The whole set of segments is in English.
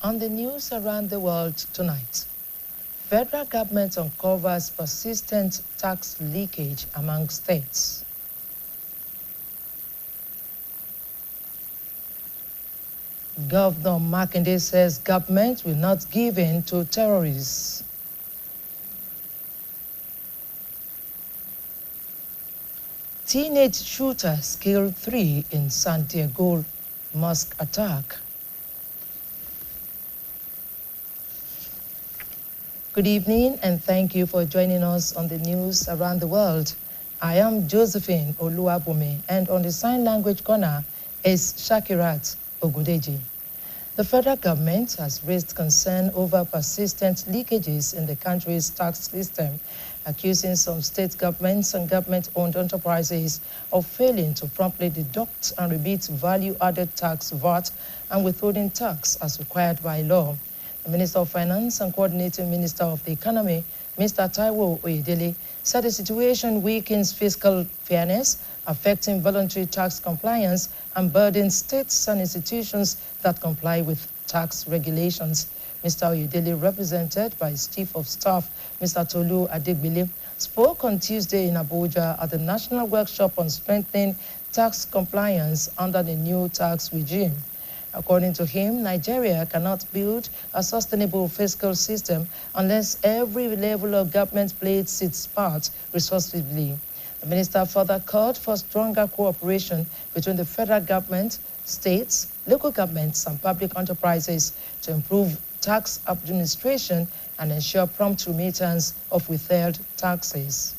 On the news around the world tonight, federal government uncovers persistent tax leakage among states. Governor Makinde says government will not give in to terrorists. Teenage shooters killed 3 in Santiago mosque attack. Good evening and thank you for joining us on the news around the world. I am Josephine Oluwabumi, and on the sign language corner is Shakirat Ogudeji. The federal government has raised concern over persistent leakages in the country's tax system, accusing some state governments and government-owned enterprises of failing to promptly deduct and remit value-added tax VAT and withholding tax as required by law. The Minister of Finance and Coordinating Minister of the Economy, Mr. Taiwo Oyedele, said the situation weakens fiscal fairness, affecting voluntary tax compliance and burdens states and institutions that comply with tax regulations. Mr. Oyedele, represented by his Chief of Staff, Mr. Tolu Adegbile, spoke on Tuesday in Abuja at the National Workshop on Strengthening Tax Compliance under the new tax regime. According to him, Nigeria cannot build a sustainable fiscal system unless every level of government plays its part resourcefully. The minister further called for stronger cooperation between the federal government, states, local governments, and public enterprises to improve tax administration and ensure prompt remittance of withheld taxes.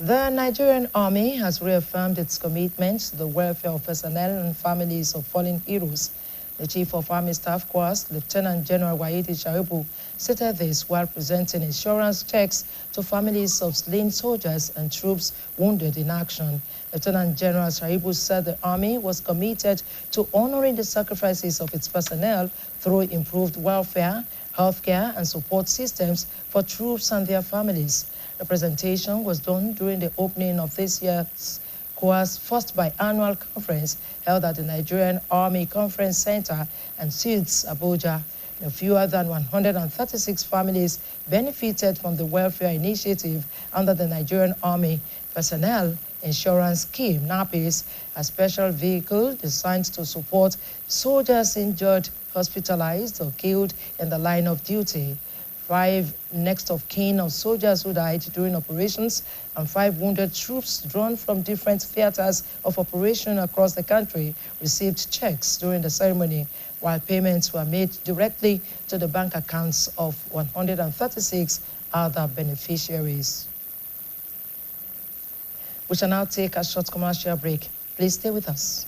The Nigerian Army has reaffirmed its commitment to the welfare of personnel and families of fallen heroes. The Chief of Army Staff BCOS, Lieutenant General Waidi Shaibu, stated this while presenting insurance checks to families of slain soldiers and troops wounded in action. Lieutenant General Shaibu said the Army was committed to honoring the sacrifices of its personnel through improved welfare, healthcare, and support systems for troops and their families. The presentation was done during the opening of this year's BCOS first biannual conference held at the Nigerian Army Conference Center and Suites, Abuja. No fewer than 136 families benefited from the welfare initiative under the Nigerian Army Personnel Insurance Scheme, NAPIS, a special vehicle designed to support soldiers injured, hospitalized, or killed in the line of duty. 5 next of kin of soldiers who died during operations and 5 wounded troops drawn from different theaters of operation across the country received checks during the ceremony, while payments were made directly to the bank accounts of 136 other beneficiaries. We shall now take a short commercial break. Please stay with us.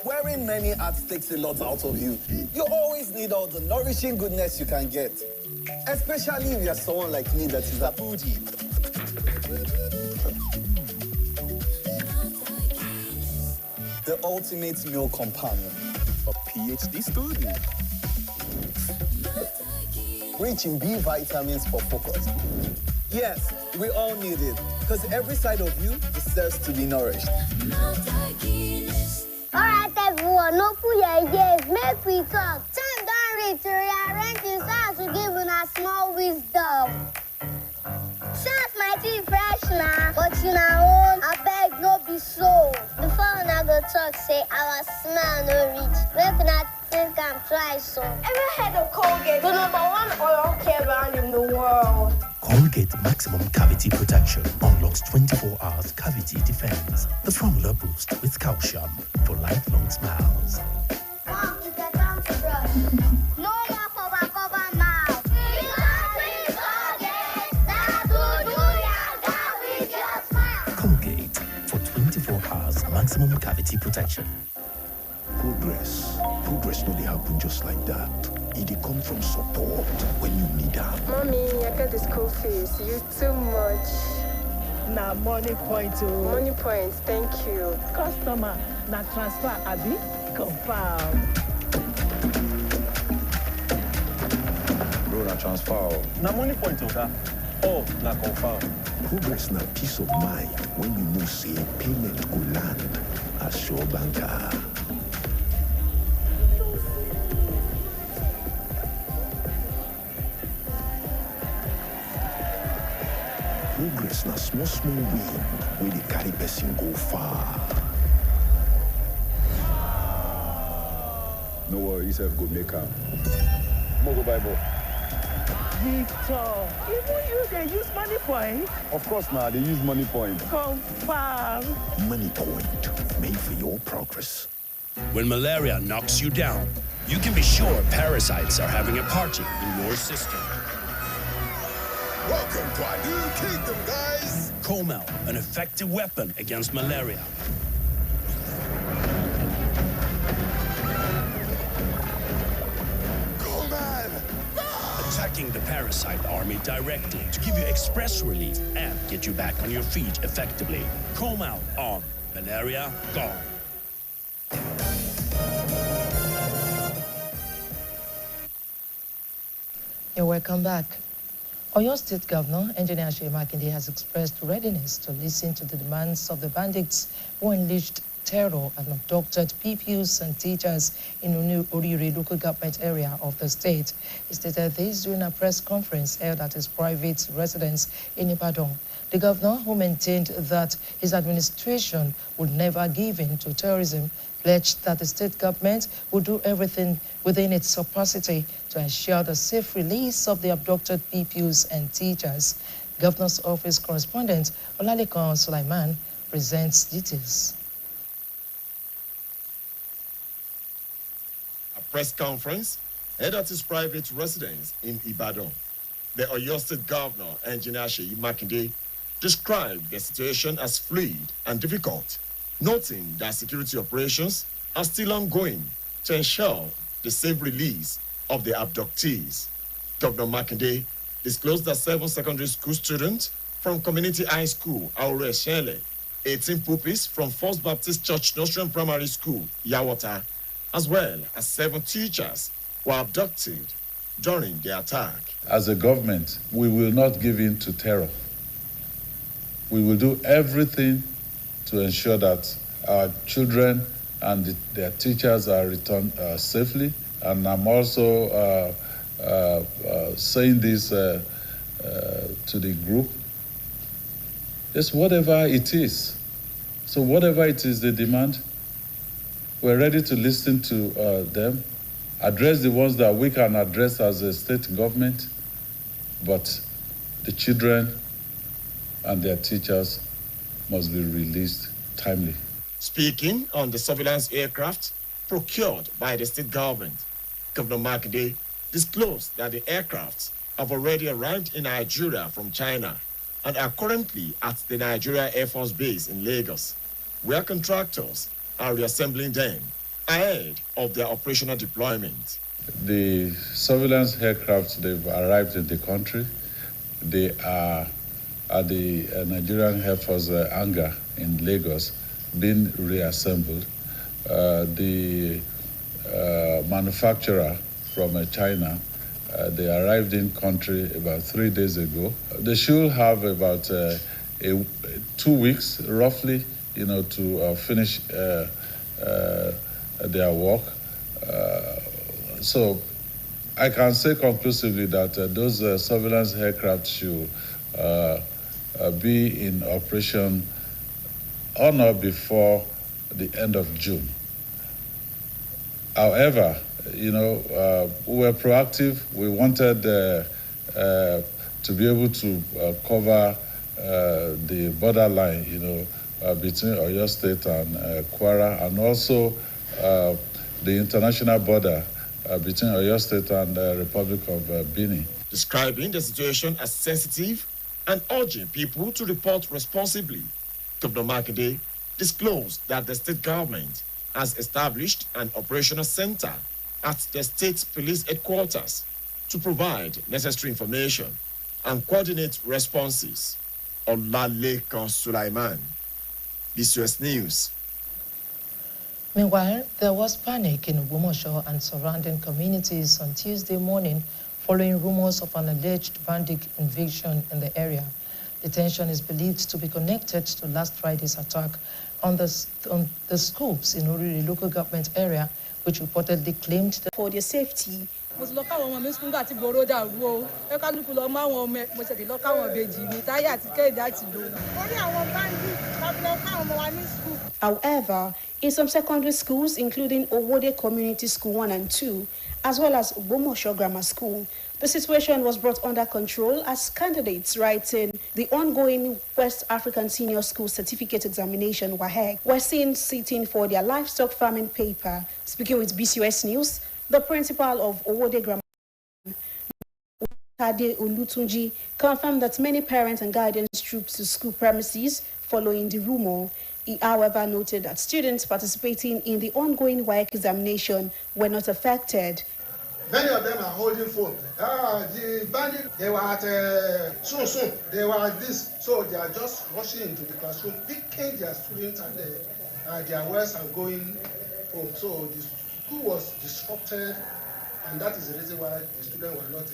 Wearing many hats takes a lot out of you. You always need all the nourishing goodness you can get. Especially if you're someone like me that is a foodie. The ultimate meal companion. A PhD student. Rich in B vitamins for focus. Yes, we all need it. Because every side of you deserves to be nourished. Alright, everyone, open your ears, make we talk. Time don't reach to rearrange the sounds to give us small wisdom. Sounds might be fresh now, but you know, I beg no be so. Before I go talk, say our smell no reach. Make not think I'm try so. Ever heard of Colgate, the #1 oral care brand in the world? Colgate Maximum Cavity Protection unlocks 24 hours cavity defense. The formula boost with calcium for lifelong smiles. Mom, you get down to brush. No more cover now. Because Colgate, that's who do ya with your smile. Colgate for 24 hours maximum cavity protection. Progress no dey happen just like that. It dey come from support when you need am. Mommy, I got the school fees. You too much. Na money point o. Money point, thank you. Customer, na transfer abi? Confirm. Bro, na transfer. Na money point, Oga. Oh, na confirm. Progress na peace of mind when you know say payment go land as sure banker. Progress na small win wey dey carry person go far. No worry, yourself go make am. Mo go buy ball. Victor, even you dey use money point? Of course now, they use money point. Confirm. Money point, made for your progress. When malaria knocks you down, you can be sure parasites are having a party in your system. Welcome to our new kingdom, guys! Comel, an effective weapon against malaria. Attacking the parasite army directly to give you express relief and get you back on your feet effectively. Comel on. Malaria gone. You're welcome back. Oyo State Governor, Engineer Seyi Makinde, has expressed readiness to listen to the demands of the bandits who unleashed terror and abducted pupils and teachers in Orire local government area of the state. He stated this during a press conference held at his private residence in Ibadan. The governor, who maintained that his administration would never give in to terrorism, pledged that the state government would do everything within its capacity to ensure the safe release of the abducted pupils and teachers. Governor's office correspondent Olalekan Sulaiman presents details. Press conference held at his private residence in Ibadan. The Oyo State Governor, Engineer Seyi Makinde, described the situation as fluid and difficult, noting that security operations are still ongoing to ensure the safe release of the abductees. Governor Makinde disclosed that 7 secondary school students from Community High School, Aure Shele, 18 pupils from First Baptist Church Nursery and Primary School, Yawata, as well as 7 teachers were abducted during the attack. As a government, we will not give in to terror. We will do everything to ensure that our children and their teachers are returned safely. And I'm also saying this to the group. Just whatever it is. So whatever it is they demand, we're ready to listen to them, address the ones that we can address as a state government, but the children and their teachers must be released timely. Speaking on the surveillance aircraft procured by the state government, Governor Makinde disclosed that the aircrafts have already arrived in Nigeria from China and are currently at the Nigeria Air Force Base in Lagos, where contractors are reassembling them ahead of their operational deployment. The surveillance aircraft, they've arrived in the country. They are at the Nigerian Air Force hangar in Lagos, being reassembled. The manufacturer from China, they arrived in country about 3 days ago. They should have about 2 weeks, roughly, to finish their work. So I can say conclusively that those surveillance aircraft should be in operation on or before the end of June. However, we were proactive. We wanted to be able to cover the borderline, between Oyo State and Kwara, and also the international border between Oyo State and the Republic of Benin. Describing the situation as sensitive and urging people to report responsibly, Governor Makinde disclosed that the state government has established an operational center at the state police headquarters to provide necessary information and coordinate responses. Olalekan Sulaiman, BCOS News. Meanwhile, there was panic in Ogbomoso and surrounding communities on Tuesday morning following rumors of an alleged bandit invasion in the area. The tension is believed to be connected to last Friday's attack on the schools in Oriri local government area, which reportedly claimed that for their safety. However, in some secondary schools, including Owode Community School 1 and 2, as well as Bomosho Grammar School, the situation was brought under control as candidates writing the ongoing West African Senior School Certificate Examination (WAHEC) were seen sitting for their livestock farming paper. Speaking with BCOS News, the principal of Owode Grammar Tade Olutunji confirmed that many parents and guardians trooped to school premises following the rumor. He, however, noted that students participating in the ongoing WAEC examination were not affected. Many of them are holding phone. The bandit, they were at soon, they were at this. So they are just rushing into the classroom, picking their students and their wares and going home. So the school was disrupted, and that is the reason why the students were not.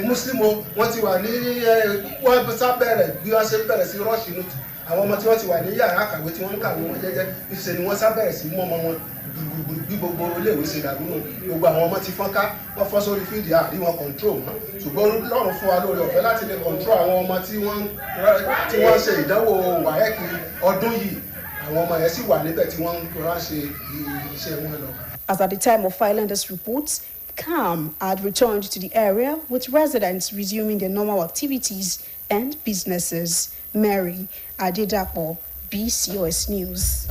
Muslim, what you are wọ́n sábẹ̀rẹ̀ bí wọ́n ṣe bẹ̀rẹ̀ sí rush inú àwọn ọmọ tí wọ́n ti wà ní yàrá àkàwé tí wọ́n ń kàwé wọn jẹ́jẹ́ ìṣe ni wọ́n sábẹ̀rẹ̀ sí mú ọmọ wọn bí gbogbo iléèwé ṣe dàbí nù gbogbo àwọn ọmọ ti fọ́nká wọ́n fọ́ sórí fídíò àrí wọn control wọn ṣùgbọ́n lọ́rùn fún wa lórí ọ̀fẹ́ láti lè control àwọn ọmọ tí wọ́n ṣe ìdánwò wáyẹ́kì ọdún yìí àwọn ọmọ yẹn sì wà níbẹ̀ tí wọ́n ń rán ṣe iṣẹ́ wọn lọ. As at the time of filing this report, calm had returned to the area, with residents resuming their normal activities and businesses. Mary Adedapo, BCOS News.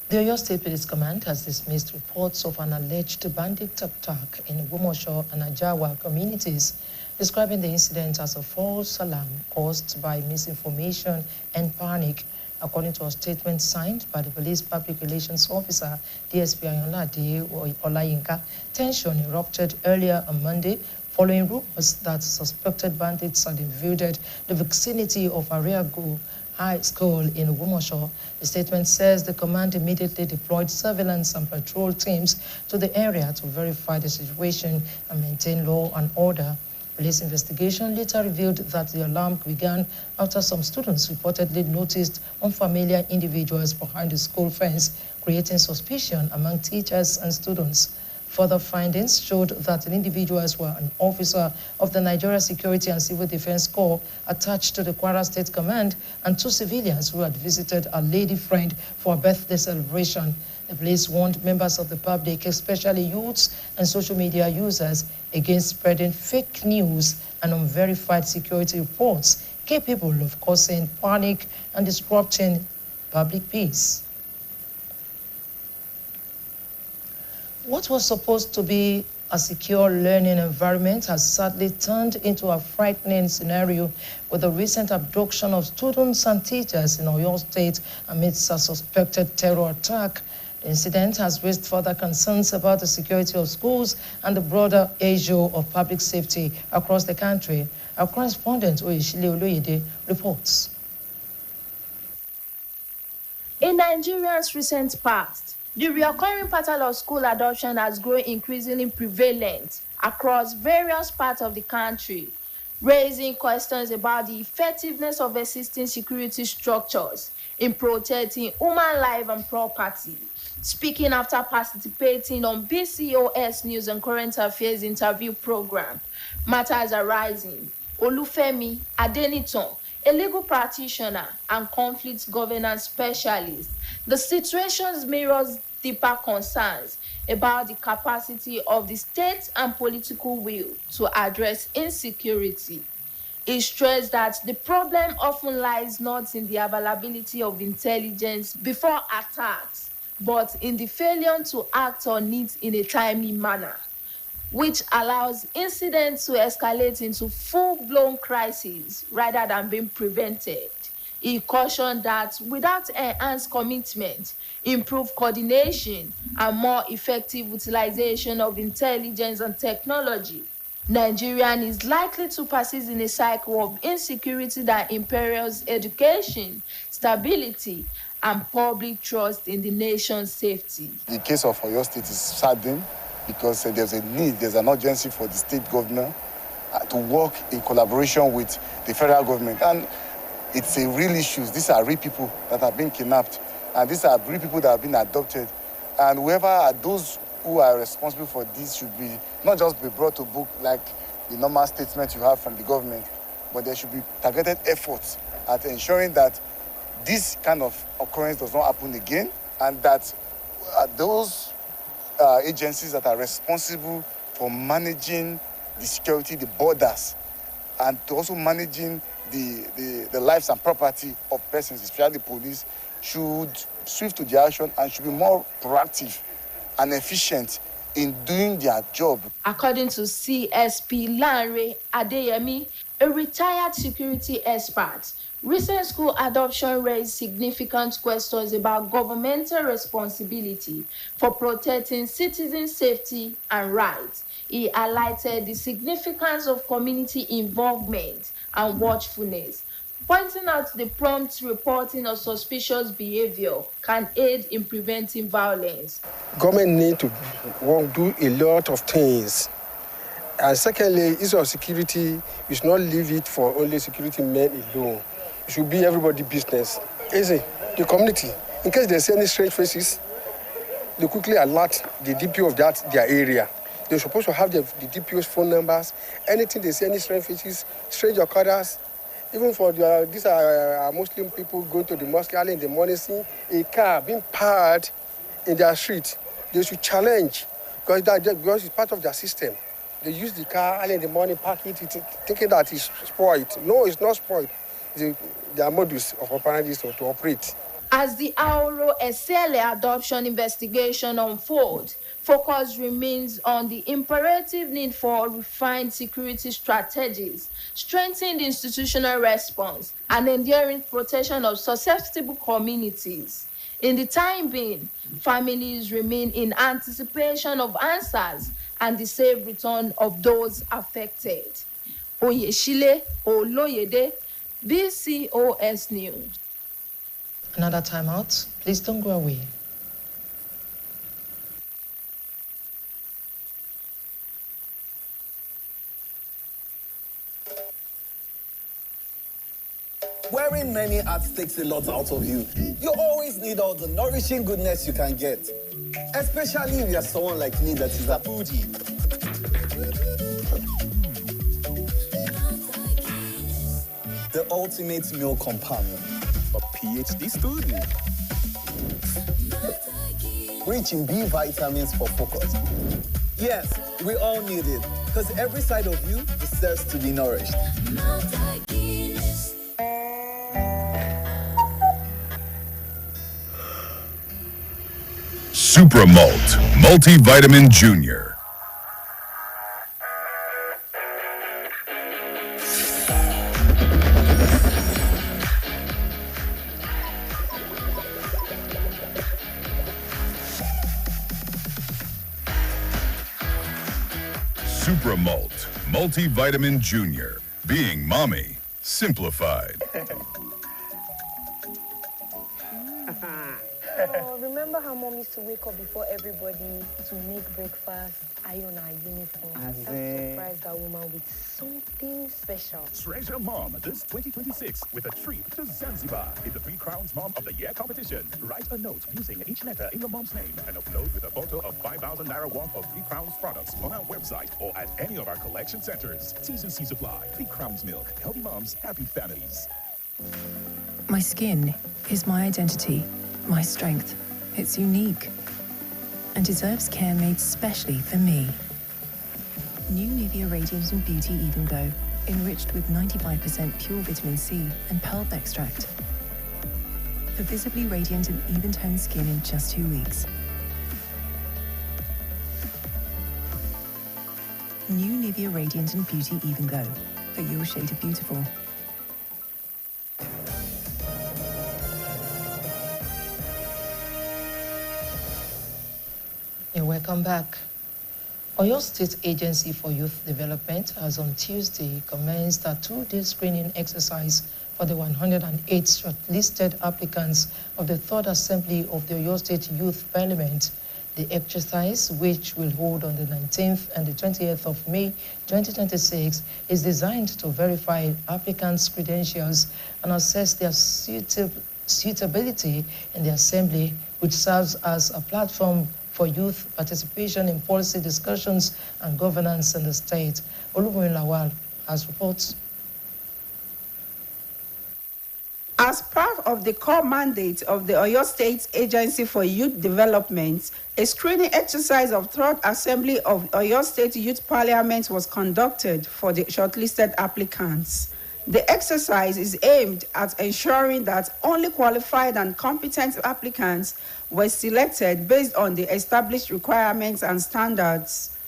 The Oyo State Police Command has dismissed reports of an alleged bandit attack in Womosho and Ajawa communities, describing the incident as a false alarm caused by misinformation and panic. According to a statement signed by the police public relations officer, DSP Ayonlade Olayinka, tension erupted earlier on Monday following rumors that suspected bandits had invaded the vicinity of Ariago High School in Womosho. The statement says the command immediately deployed surveillance and patrol teams to the area to verify the situation and maintain law and order. Police investigation later revealed that the alarm began after some students reportedly noticed unfamiliar individuals behind the school fence, creating suspicion among teachers and students. Further findings showed that the individuals were an officer of the Nigeria Security and Civil Defense Corps attached to the Kwara State Command and two civilians who had visited a lady friend for a birthday celebration. The police warned members of the public, especially youths and social media users, against spreading fake news and unverified security reports capable of causing panic and disrupting public peace. What was supposed to be a secure learning environment has sadly turned into a frightening scenario with the recent abduction of students and teachers in Oyo State amidst a suspected terror attack. The incident has raised further concerns about the security of schools and the broader issue of public safety across the country. Our correspondent, Oyeshile Oloyede, reports. In Nigeria's recent past, the recurring pattern of school adoption has grown increasingly prevalent across various parts of the country, raising questions about the effectiveness of existing security structures in protecting human life and property. Speaking after participating on BCOS News and Current Affairs interview program, Matters Arising, Olufemi Adeniton, a legal practitioner and conflict governance specialist, the situation mirrors deeper concerns about the capacity of the state and political will to address insecurity. He stressed that the problem often lies not in the availability of intelligence before attacks, but in the failure to act on it in a timely manner, which allows incidents to escalate into full-blown crises rather than being prevented. He cautioned that without enhanced commitment, improved coordination, and more effective utilization of intelligence and technology, Nigeria is likely to persist in a cycle of insecurity that imperils education, stability, and public trust in the nation's safety. The case of Oyo State is saddening because there's a need, there's an urgency for the state governor to work in collaboration with the federal government. And it's a real issue. These are real people that have been kidnapped, and these are real people that have been adopted. And whoever are those who are responsible for this should be not just be brought to book like the normal statement you have from the government, but there should be targeted efforts at ensuring that this kind of occurrence does not happen again, and that those agencies that are responsible for managing the security, the borders, and to also managing the lives and property of persons, especially the police, should swift to their action and should be more proactive and efficient in doing their job. According to CSP Lanre Adeyemi, a retired security expert, recent school adoption raised significant questions about governmental responsibility for protecting citizen safety and rights. He highlighted the significance of community involvement and watchfulness, pointing out the prompt reporting of suspicious behavior can aid in preventing violence. Government need to do a lot of things. And secondly, issue of security, we should not leave it for only security men alone. It should be everybody's business. Easy, the community, in case they see any strange faces, they quickly alert the DPO of their area. They're supposed to have the DPO's phone numbers. Anything they see, any strange faces, strange occurrences, even for these are Muslim people going to the mosque early in the morning, seeing a car being parked in their street, they should challenge because it's part of their system. They use the car early in the morning, park it, thinking that it's spoiled. No, it's not spoiled. Their modus of operandi is to operate. As the Aoro Esele adoption investigation unfolds, focus remains on the imperative need for refined security strategies, strengthened institutional response, and enduring protection of susceptible communities. In the time being, families remain in anticipation of answers and the safe return of those affected. Oyeshile Oloyede, BCOS News. Another time out. Please don't go away. Wearing many hats takes a lot out of you. You always need all the nourishing goodness you can get. Especially if you're someone like me that is a foodie. The ultimate meal companion. A PhD student. Rich in B vitamins for focus. Yes, we all need it, because every side of you deserves to be nourished. Supra Malt Multivitamin Junior. Supra Malt Multivitamin Junior. Being mommy simplified. Oh, remember how mom used to wake up before everybody to make breakfast, iron our uniform? That's surprise that woman with something special. Treasure Mom this 2026 with a trip to Zanzibar in the 3 Crowns Mom of the Year competition. Write a note using each letter in your mom's name and upload with a photo of 5,000 Naira worth of 3 Crowns products on our website or at any of our collection centers. T&C Supply, 3 Crowns Milk. Healthy moms, happy families. My skin is my identity, my strength. It's unique and deserves care made specially for me. New Nivea Radiant and Beauty Even Glow, enriched with 95% pure vitamin C and pulp extract. For visibly radiant and even-toned skin in just 2 weeks. New Nivea Radiant and Beauty Even Glow, for your shade of beautiful. Welcome back. Oyo State Agency for Youth Development has on Tuesday commenced a 2-day screening exercise for the 108 shortlisted applicants of the 3rd Assembly of the Oyo State Youth Parliament The exercise, which will hold on the 19th and the 20th of May 2026, is designed to verify applicants' credentials and assess their suitability in the Assembly, which serves as a platform for youth participation in policy discussions and governance in the state. Oluwin Lawal has reports. As part of the core mandate of the Oyo State Agency for Youth Development, a screening exercise of Third Assembly of Oyo State Youth Parliament was conducted for the shortlisted applicants. The exercise is aimed at ensuring that only qualified and competent applicants were selected based on the established requirements and standards.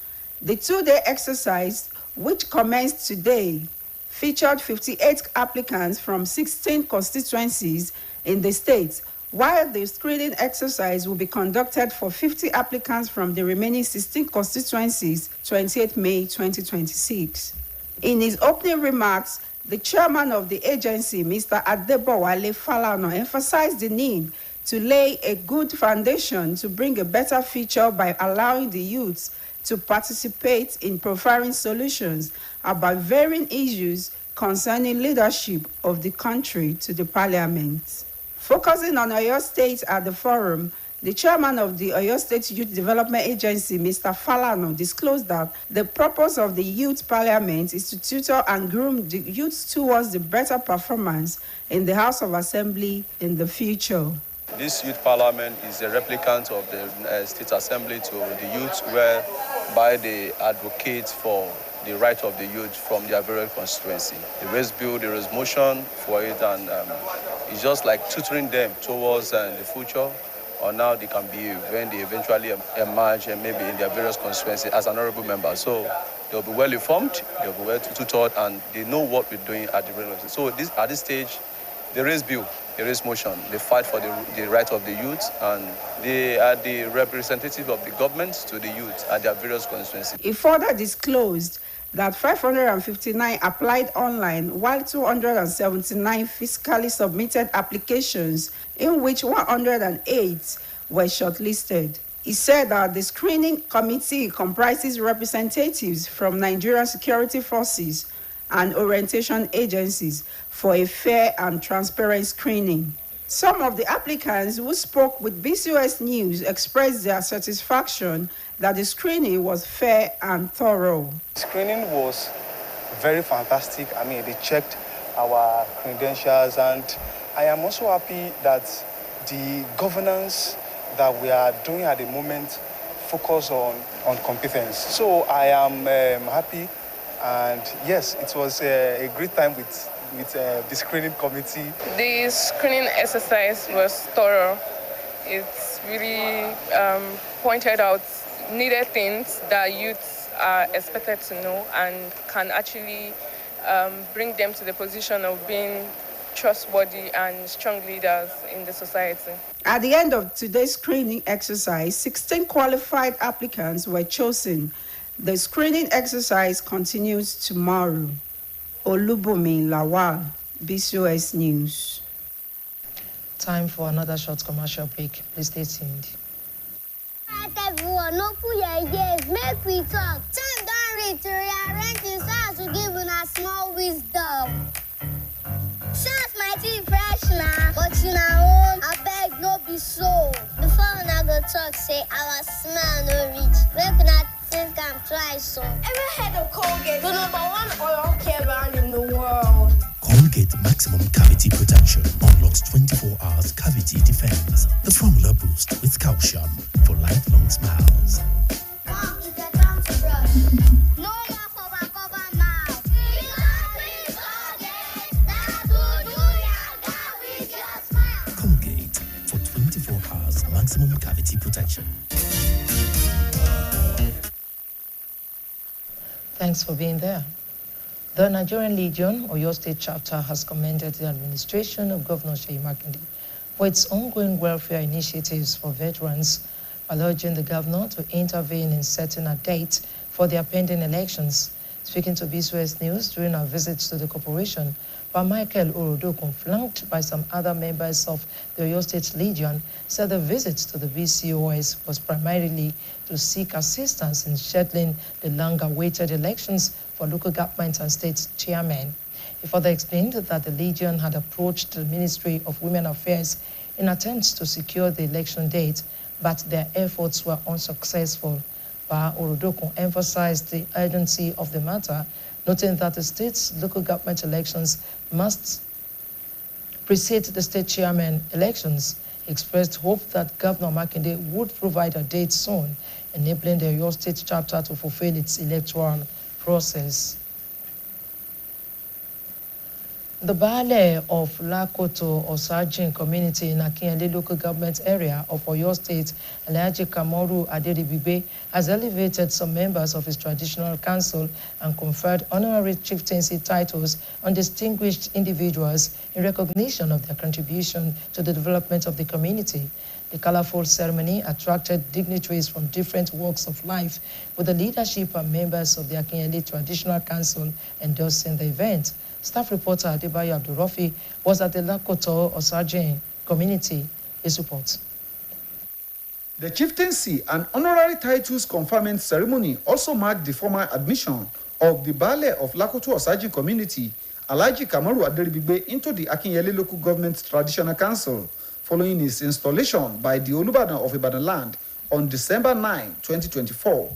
The two-day exercise, which commenced today, featured 58 applicants from 16 constituencies in the state, while the screening exercise will be conducted for 50 applicants from the remaining 16 constituencies, 28 May 2026. In his opening remarks, the chairman of the agency, Mr. Adebowale Falana, emphasized the need to lay a good foundation to bring a better future by allowing the youths to participate in profiling solutions about varying issues concerning leadership of the country to the parliament. Focusing on Oyo State at the forum, the chairman of the Oyo State Youth Development Agency, Mr. Falano, disclosed that the purpose of the youth parliament is to tutor and groom the youth towards the better performance in the House of Assembly in the future. This youth parliament is a replicant of the State Assembly to the youth, whereby they advocate for the right of the youth from their various constituency. There is bill, there is motion for it, and it's just like tutoring them towards the future, or now they can be when they eventually emerge and maybe in their various constituency as an honorable member. So they'll be well informed, they'll be well tutored, and they know what we're doing at the various. So at this stage, there is bill, there is motion. They fight for the right of the youth, and they are the representative of the government to the youth at their various constituencies. It further disclosed that 559 applied online, while 279 physically submitted applications, in which 108 were shortlisted. He said that the screening committee comprises representatives from Nigerian security forces and orientation agencies for a fair and transparent screening. Some of the applicants who spoke with BCOS News expressed their satisfaction that the screening was fair and thorough. Screening was very fantastic. I mean, they checked our credentials, and I am also happy that the governance that we are doing at the moment focus on competence. So I am happy, and yes, it was a great time with the screening committee. The screening exercise was thorough. It really pointed out needed things that youths are expected to know and can actually bring them to the position of being trustworthy and strong leaders in the society. At the end of today's screening exercise, 16 qualified applicants were chosen. The screening exercise continues tomorrow. Olubumi Lawal, BCOS News. Time for another short commercial break. Please stay tuned. Everyone, no put your ears, make we talk. Time don't reach to rearrange his house to give una small wisdom. Shots might be fresh now, but you know, I beg no be so. Before una go talk, say our smile no reach. Make una think I'm try so. Ever heard of Colgate, the #1 oral care brand in the world? Colgate Maximum Cavity Protection unlocks 24 hours cavity defense. The formula boost with calcium for lifelong smiles. Mom, it's a time to brush. No more cover mouth. Colgate for 24 hours maximum cavity protection. Thanks for being there. The Nigerian Legion, Oyo State chapter, has commended the administration of Governor Seyi Makinde for its ongoing welfare initiatives for veterans, while urging the governor to intervene in setting a date for their pending elections. Speaking to BCOS News during our visit to the corporation, Michael Orodokun, flanked by some other members of the Oyo State Legion, said the visit to the BCOS was primarily to seek assistance in scheduling the long-awaited elections for local government and state chairmen. He further explained that the Legion had approached the Ministry of Women Affairs in attempts to secure the election date, but their efforts were unsuccessful. Orodokun emphasized the urgency of the matter, noting that the state's local government elections must precede the state chairman elections. He expressed hope that Governor Makinde would provide a date soon, enabling the Oyo State chapter to fulfill its electoral process. The Baale of Lakoto Osajin community in Akinyele local government area of Oyo State, Alhaji Kamoru Adedibibe, has elevated some members of his traditional council and conferred honorary chieftaincy titles on distinguished individuals in recognition of their contribution to the development of the community. The colorful ceremony attracted dignitaries from different walks of life, with the leadership and members of the Akinyele Traditional Council endorsing the event. Staff reporter Adebayo Abdurrafi was at the Lakoto Osajin community. His report. The chieftaincy and honorary titles conferment ceremony also marked the formal admission of the Baale of Lakoto Osajin community, Alhaji Kamaru Aderigbigbe, into the Akinyele Local Government Traditional Council, following his installation by the Olubadan of Ibadan land on December 9, 2024,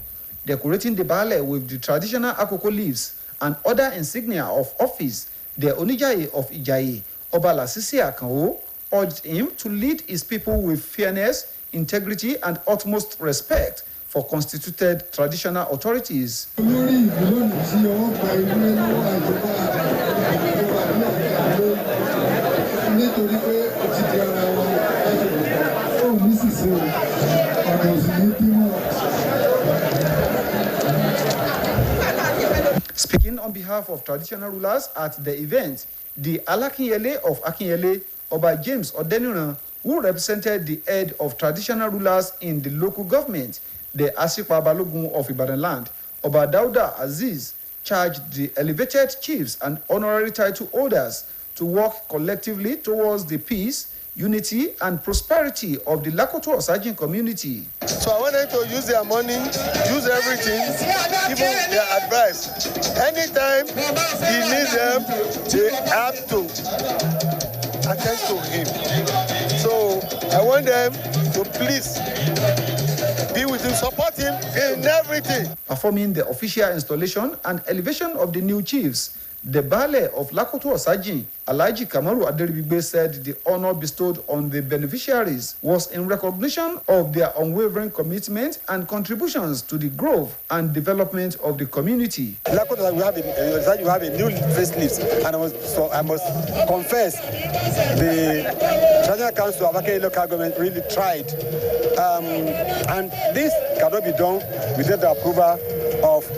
decorating the Baale with the traditional akoko leaves and other insignia of office. The Onijaye of Ijaye, Oba Lasisi Akanwo, urged him to lead his people with fairness, integrity, and utmost respect for constituted traditional authorities. Speaking on behalf of traditional rulers at the event, the Alakinyele of Akinyele, Oba James Odeniran, who represented the head of traditional rulers in the local government, the Asikpa Balogun of Ibadan land, Oba Dauda Aziz, charged the elevated chiefs and honorary title holders to work collectively towards the peace, unity, and prosperity of the Lakoto Osajin community. So I want them to use their money, use everything, even their advice. Anytime he needs them, they have to attend to him. So I want them to please be with him, support him in everything. Performing the official installation and elevation of the new chiefs, the Baale of Lakoto Osajin, Alhaji Kamaru Aderigbigbe, said the honor bestowed on the beneficiaries was in recognition of their unwavering commitment and contributions to the growth and development of the community. Lakoto, we have a new facelift, and I must confess, the Traditional Council of Akinyele local government really tried, and this cannot be done without the approval of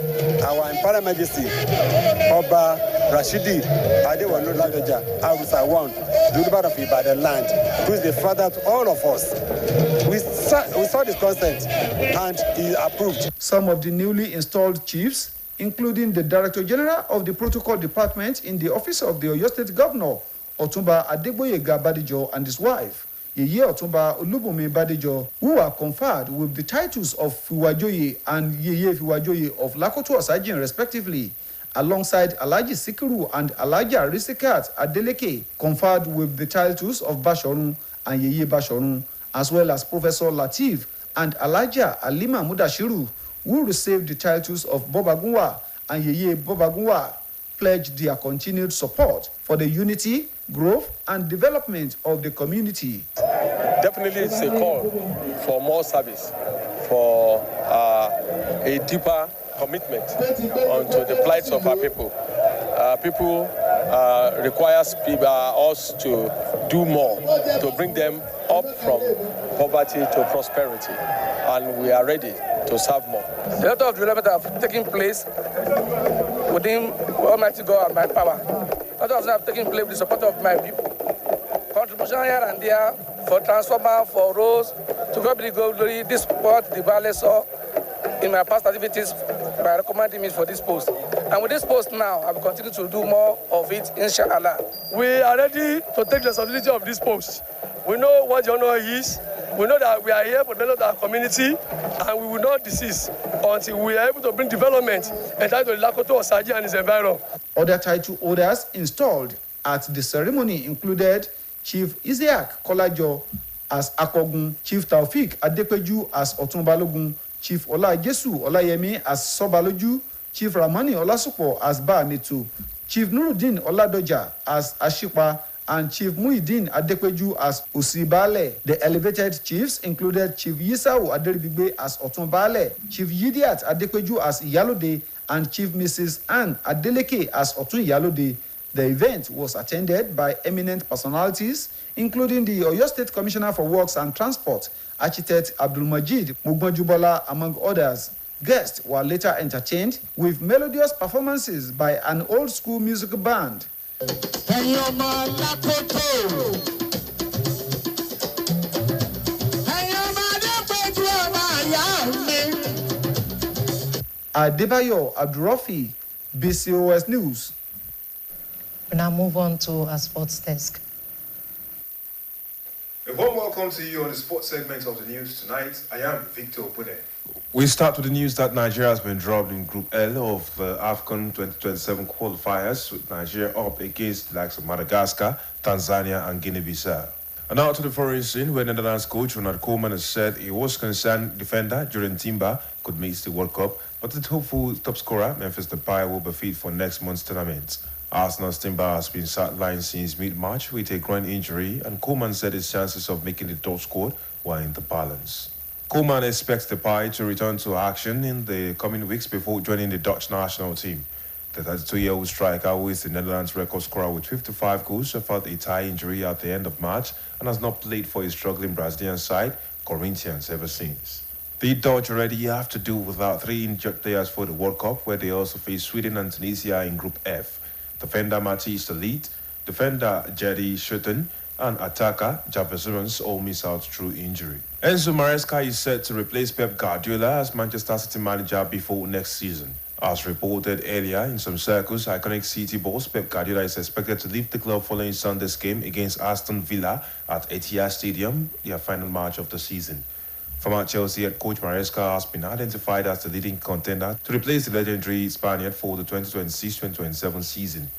our Imperial Majesty, Oba Rashidi Adewale Ladoja Awusa I, the Olubadan of Ibadan land, who is the father to all of us. We saw this consent and he approved. Some of the newly installed chiefs, including the Director General of the Protocol Department in the office of the Oyo State Governor, Otumba Adegboyega Badijo, and his wife, Yeye Otumba Olubunmi Badijo, who are conferred with the titles of Fiwajoye and Yeye Fiwajoye of Lakoto Osajin respectively, alongside Alhaji Sikiru and Alhaji Arisikat Adeleke, conferred with the titles of Bashorun and Yeye Bashorun, as well as Professor Latif and Alhaja Alima Mudashiru, who received the titles of Bobagunwa and Yeye Bobagunwa, pledged their continued support for the unity, growth, and development of the community. Definitely it's a call for more service, for a deeper commitment onto the plights of our people. People requires us to do more, to bring them up from poverty to prosperity, and we are ready to serve more. A lot of development have taken place within Almighty God and my power. A lot of them have taken place with the support of my people. Contribution here and there for transformer, for roads, to God be the glory. This support the Baale saw in my past activities by recommending me for this post. And with this post now, I will continue to do more of it, inshallah. We are ready to take the responsibility of this post. We know what the honor is. We know that we are here for the benefit of our community, and we will not desist until we are able to bring development entirely to the Lakoto Osaji and his environment. Other title holders installed at the ceremony included Chief Isiaq Kolajo as Akogun, Chief Taufik Adepeju as Otunbalogun, Chief Olajesu Olayemi as Sobaloju, Chief Ramani Olasupo as Baametu, Chief Nuruddin Oladoja as Ashipa, and Chief Muhyiddin Adepeju as Osibale. The elevated chiefs included Chief Yisau Aderibigbe as Otunbale, Chief Yidiat Adepeju as Iyalode, and Chief Mrs. Anne Adeleke as Otun Iyalode. The event was attended by eminent personalities, including the Oyo State Commissioner for Works and Transport, Architect Abdulmajid Mugbanjubola, among others. Guests were later entertained with melodious performances by an old-school music band. Adebayo Abdurafi, BCOS News. We now move on to our sports desk. A warm welcome to you on the sports segment of the news tonight. I am Victor Pune. We start with the news that Nigeria has been dropped in Group L of the AFCON 2027 qualifiers, with Nigeria up against the likes of Madagascar, Tanzania and Guinea-Bissau. And now to the foreign scene, where Netherlands coach Ronald Koeman has said he was concerned defender Jordan Timber could miss the World Cup, but the hopeful top scorer Memphis Depay will be fit for next month's tournament. Arsenal's Timber has been sidelined since mid-March with a groin injury, and Koeman said his chances of making the top squad were in the balance. Koeman expects Depay to return to action in the coming weeks before joining the Dutch national team. The 32-year-old striker, who is the Netherlands record scorer with 55 goals, suffered a thigh injury at the end of March and has not played for his struggling Brazilian side, Corinthians, ever since. The Dutch already have to do without 3 injured players for the World Cup, where they also face Sweden and Tunisia in Group F. Defender Matthijs de Ligt, defender Jerry Schutten, and attacker Javier Simons all miss out through injury. Enzo Maresca is set to replace Pep Guardiola as Manchester City manager before next season. As reported earlier in some circles, iconic City boss Pep Guardiola is expected to leave the club following Sunday's game against Aston Villa at Etihad Stadium, their final match of the season. Former Chelsea head coach Maresca has been identified as the leading contender to replace the legendary Spaniard for the 2026-2027 season.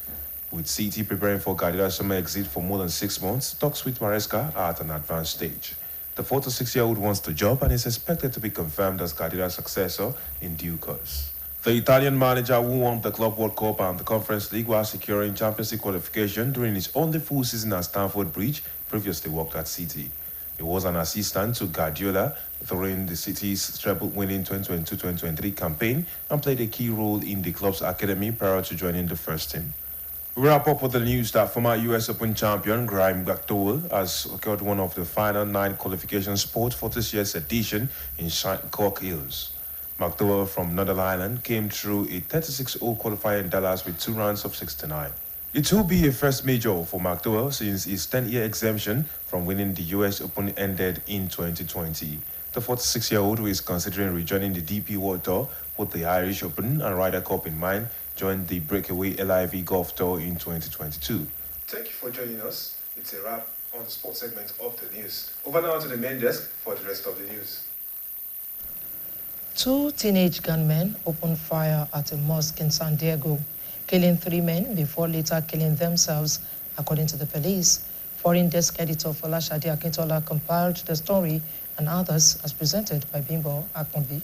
With City preparing for Guardiola's summer exit for more than 6 months, talks with Maresca are at an advanced stage. The 46-year-old wants the job and is expected to be confirmed as Guardiola's successor in due course. The Italian manager who won the Club World Cup and the Conference League while securing Champions League qualification during his only full season at Stamford Bridge previously worked at City. He was an assistant to Guardiola during the City's treble-winning 2022-2023 campaign and played a key role in the club's academy prior to joining the first team. We wrap up with the news that former US Open champion Graham McDowell has secured one of the final 9 qualification spots for this year's edition in Shinnecock Hills. McDowell from Northern Ireland came through a 36-hole qualifier in Dallas with 2 rounds of 69. It will be a first major for McDowell since his 10-year exemption from winning the US Open ended in 2020. The 46-year-old, who is considering rejoining the DP World Tour with the Irish Open and Ryder Cup in mind, joined the breakaway LIV Golf Tour in 2022. Thank you for joining us. It's a wrap on the sports segment of the news. Over now to the main desk for the rest of the news. 2 teenage gunmen opened fire at a mosque in San Diego, killing 3 men before later killing themselves, according to the police. Foreign desk editor Folashade Akintola compiled the story and others as presented by Bimbo Akmbi.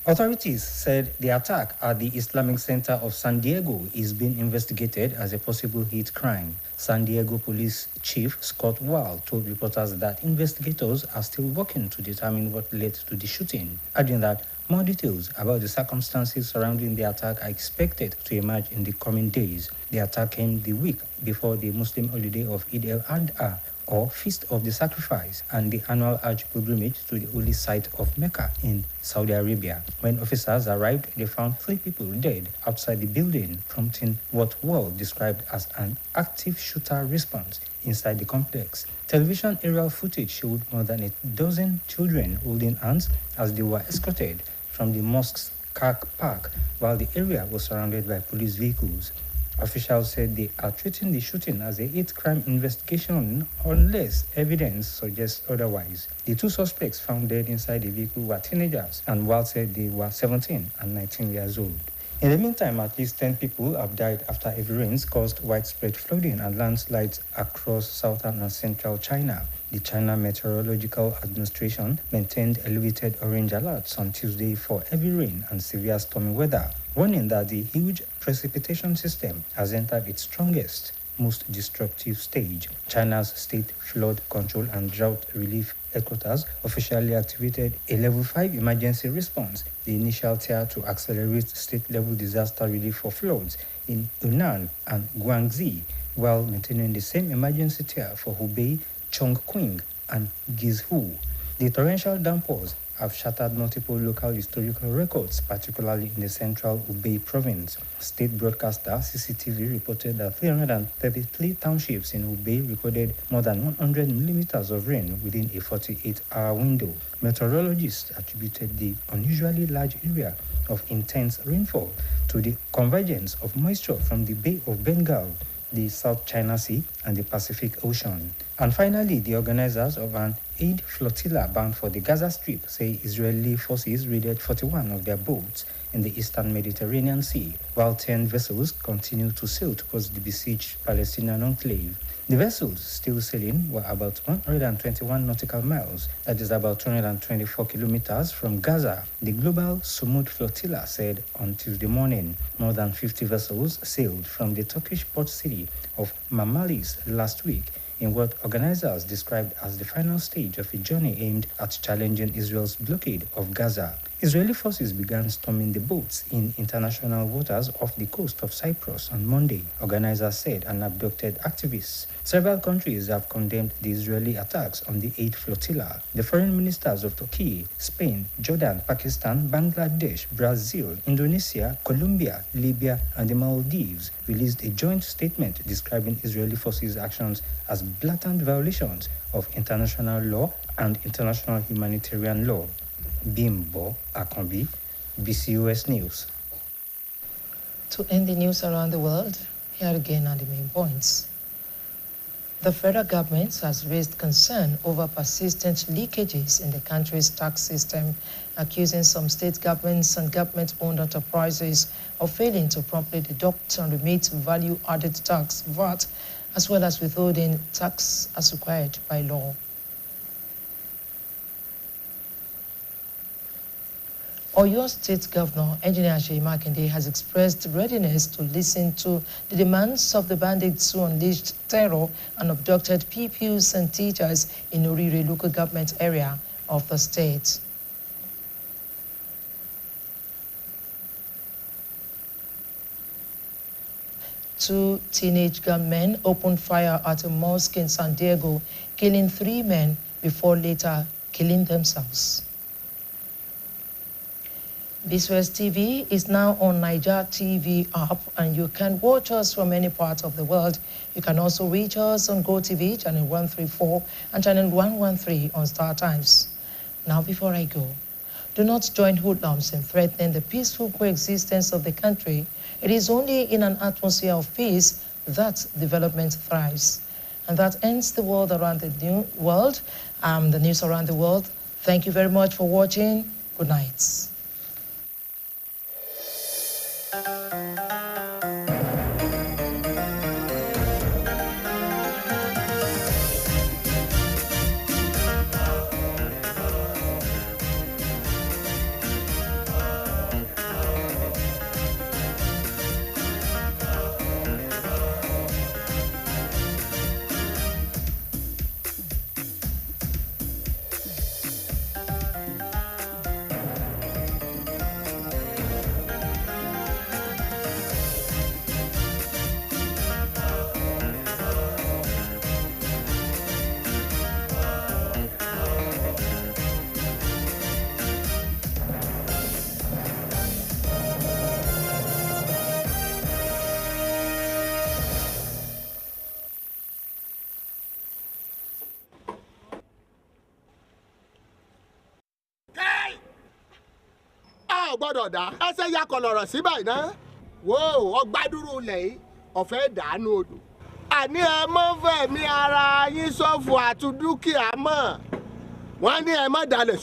Authorities said the attack at the Islamic Center of San Diego is being investigated as a possible hate crime. San Diego Police Chief Scott Wall told reporters that investigators are still working to determine what led to the shooting, adding that more details about the circumstances surrounding the attack are expected to emerge in the coming days. The attack came the week before the Muslim holiday of Eid al-Adha, or Feast of the Sacrifice, and the annual Hajj pilgrimage to the holy site of Mecca in Saudi Arabia. When officers arrived, they found 3 people dead outside the building, prompting what Wall described as an active shooter response inside the complex. Television aerial footage showed more than a dozen children holding hands as they were escorted from the mosque's car park while the area was surrounded by police vehicles. Officials said they are treating the shooting as a hate crime investigation unless evidence suggests otherwise. The two suspects found dead inside the vehicle were teenagers, and Wal said they were 17 and 19 years old. In the meantime, at least 10 people have died after heavy rains caused widespread flooding and landslides across southern and central China. The China Meteorological Administration maintained elevated orange alerts on Tuesday for heavy rain and severe stormy weather, warning that the huge precipitation system has entered its strongest, most destructive stage. China's State Flood Control and Drought Relief Headquarters officially activated a Level 5 emergency response, the initial tier to accelerate state-level disaster relief for floods in Yunnan and Guangxi, while maintaining the same emergency tier for Hubei, Chongqing, and Guizhou. The torrential downpours have shattered multiple local historical records, particularly in the central Hubei province. State broadcaster CCTV reported that 333 townships in Hubei recorded more than 100 millimeters of rain within a 48-hour window. Meteorologists attributed the unusually large area of intense rainfall to the convergence of moisture from the Bay of Bengal, the South China Sea, and the Pacific Ocean. And finally, the organizers of an aid flotilla bound for the Gaza Strip say Israeli forces raided 41 of their boats in the eastern Mediterranean Sea, while 10 vessels continue to sail towards the besieged Palestinian enclave. The vessels still sailing were about 121 nautical miles, that is about 224 kilometers from Gaza. The Global Sumud Flotilla said on Tuesday morning more than 50 vessels sailed from the Turkish port city of Marmaris last week in what organizers described as the final stage of a journey aimed at challenging Israel's blockade of Gaza. Israeli forces began storming the boats in international waters off the coast of Cyprus on Monday, organizers said, and abducted activists. Several countries have condemned the Israeli attacks on the aid flotilla. The foreign ministers of Turkey, Spain, Jordan, Pakistan, Bangladesh, Brazil, Indonesia, Colombia, Libya, and the Maldives released a joint statement describing Israeli forces' actions as blatant violations of international law and international humanitarian law. Bimbo Akambi, BCOS News. To end the news around the world, here again are the main points. The federal government has raised concern over persistent leakages in the country's tax system, accusing some state governments and government-owned enterprises of failing to promptly deduct and remit value-added tax, VAT, as well as withholding tax as required by law. Oyo State Governor Engineer Seyi Makinde has expressed readiness to listen to the demands of the bandits who unleashed terror and abducted pupils and teachers in Orire local government area of the state. Two teenage gunmen opened fire at a mosque in San Diego, killing 3 men before later killing themselves. BCOS TV is now on Niger TV app, and you can watch us from any part of the world. You can also reach us on GoTV, channel 134, and channel 113 on Star Times. Now, before I go, do not join hoodlums in threatening the peaceful coexistence of the country. It is only in an atmosphere of peace that development thrives. And that ends the world around the the news around the world. Thank you very much for watching. Good night. ò gbọ́dọ̀ dá ẹsẹ̀ ya kọlọ̀rọ̀ sí báyìí náà wo ọgbádúró lẹ̀ yìí ọ̀fẹ́ dànù odò àní ẹ mọ́ fẹ̀mí ara yín ṣòfò àti dúkìá mọ́ wọ́n ní ẹ má dalẹ̀